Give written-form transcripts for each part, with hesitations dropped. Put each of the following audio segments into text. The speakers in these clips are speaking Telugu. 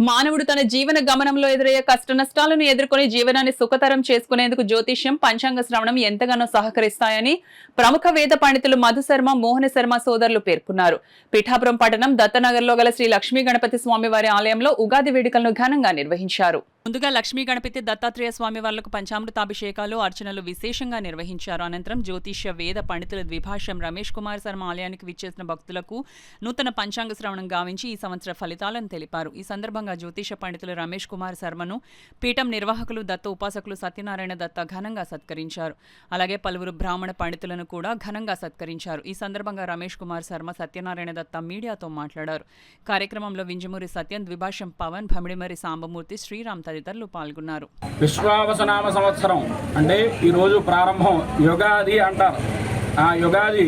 మానవుడు తన జీవన గమనంలో ఎదురయ్యే కష్ట నష్టాలను ఎదుర్కొని జీవనాన్ని సుఖతరం చేసుకునేందుకు జ్యోతిష్యం పంచాంగ శ్రవణం ఎంతగానో సహకరిస్తాయని ప్రముఖ వేద పండితులు మధు శర్మ మోహన శర్మ సోదరులు పేర్కొన్నారు. పిఠాపురం పట్టణం దత్తనగర్లో గల శ్రీ లక్ష్మీ గణపతి స్వామివారి ఆలయంలో ఉగాది వేడుకలను ఘనంగా నిర్వహించారు. ముందుగా లక్ష్మీ గణపతి దత్తాత్రేయ స్వామి వార్లకు పంచామృతాభిషేకాలు అర్చనలు విశేషంగా నిర్వహించారు. అనంతరం జ్యోతిష్య వేద పండితుల ద్విభాష్యం రమేష్ కుమార్ శర్మ ఆలయానికి విచ్చేసిన భక్తులకు నూతన పంచాంగ శ్రవణం గావించి ఈ సంవత్సర ఫలితాలను తెలిపారు. ఈ సందర్భంగా జ్యోతిష పండితులు రమేష్ కుమార్ శర్మను పీఠం నిర్వాహకులు దత్త ఉపాసకులు సత్యనారాయణ దత్త ఘనంగా సత్కరించారు. అలాగే పలువురు బ్రాహ్మణ పండితులను కూడా ఘనంగా సత్కరించారు. ఈ సందర్భంగా రమేష్ కుమార్ శర్మ సత్యనారాయణ దత్త మీడియాతో మాట్లాడారు. కార్యక్రమంలో వింజమూరి సత్యం, ద్విభాష్యం పవన్, భమిడిమరి సాంబమూర్తి, శ్రీరామ్ తదితరులు పాల్గొన్నారు. విశ్వావసనామ సంవత్సరం అంటే ఈరోజు ప్రారంభం యుగాది అంటారు. ఆ యుగాది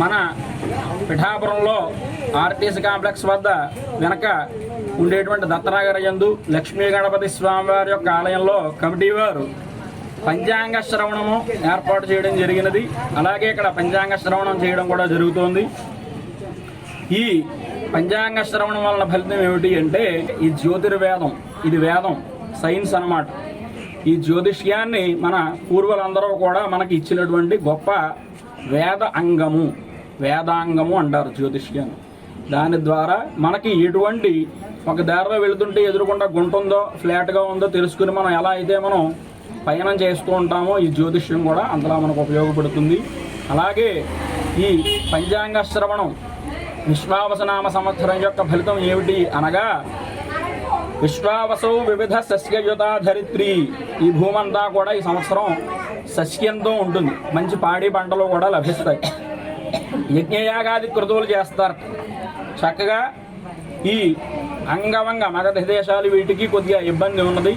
మన పిఠాపురంలో ఆర్టీసీ కాంప్లెక్స్ వద్ద వెనక ఉండేటువంటి దత్తనగర్ యందు లక్ష్మీ గణపతి స్వామివారి యొక్క ఆలయంలో కమిటీ వారు పంచాంగ శ్రవణము ఏర్పాటు చేయడం జరిగినది. అలాగే ఇక్కడ పంచాంగ శ్రవణం చేయడం కూడా జరుగుతోంది. ఈ పంచాంగ శ్రవణం వలన ఫలితం ఏమిటి అంటే ఈ జ్యోతిర్వేదం, ఇది వేదం, సైన్స్ అన్నమాట. ఈ జ్యోతిష్యాన్ని మన పూర్వులందరూ కూడా మనకి ఇచ్చినటువంటి గొప్ప వేదాంగము అంటారు జ్యోతిష్యాన్ని. దాని ద్వారా మనకి ఎటువంటి ఒక దారిలో వెళుతుంటే ఎదురుకుండా గుంట ఉందో ఫ్లాట్గా ఉందో తెలుసుకుని మనం ఎలా అయితే మనం పయనం చేస్తూ ఉంటామో ఈ జ్యోతిష్యం కూడా అంతలా మనకు ఉపయోగపడుతుంది. అలాగే ఈ పంచాంగ శ్రవణం విశ్వావసనామ సంవత్సరం యొక్క ఫలితం ఏమిటి అనగా విశ్వావసౌ వివిధ సస్యయుతా ధరిత్రి. ఈ భూమంతా కూడా ఈ సంవత్సరం సస్యంతో ఉంటుంది. మంచి పాడి పంటలు కూడా లభిస్తాయి. యజ్ఞయాగాది క్రతువులు చేస్తారు. చక్కగా ఈ అంగవంగ మగధ దేశాలు వీటికి కొద్దిగా ఇబ్బంది ఉన్నది.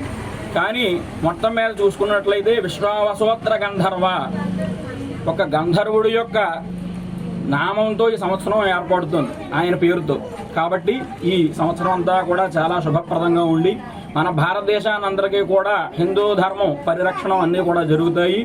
కానీ మొత్తం మీద చూసుకున్నట్లయితే విశ్వావసోత్తర గంధర్వ, ఒక గంధర్వుడి యొక్క నామంతో ఈ సంవత్సరం ఏర్పడుతుంది ఆయన పేరుతో. కాబట్టి ఈ సంవత్సరం అంతా కూడా చాలా శుభప్రదంగా ఉండి మన భారతదేశానందరికీ కూడా హిందూ ధర్మం పరిరక్షణ అన్నీ కూడా జరుగుతాయి.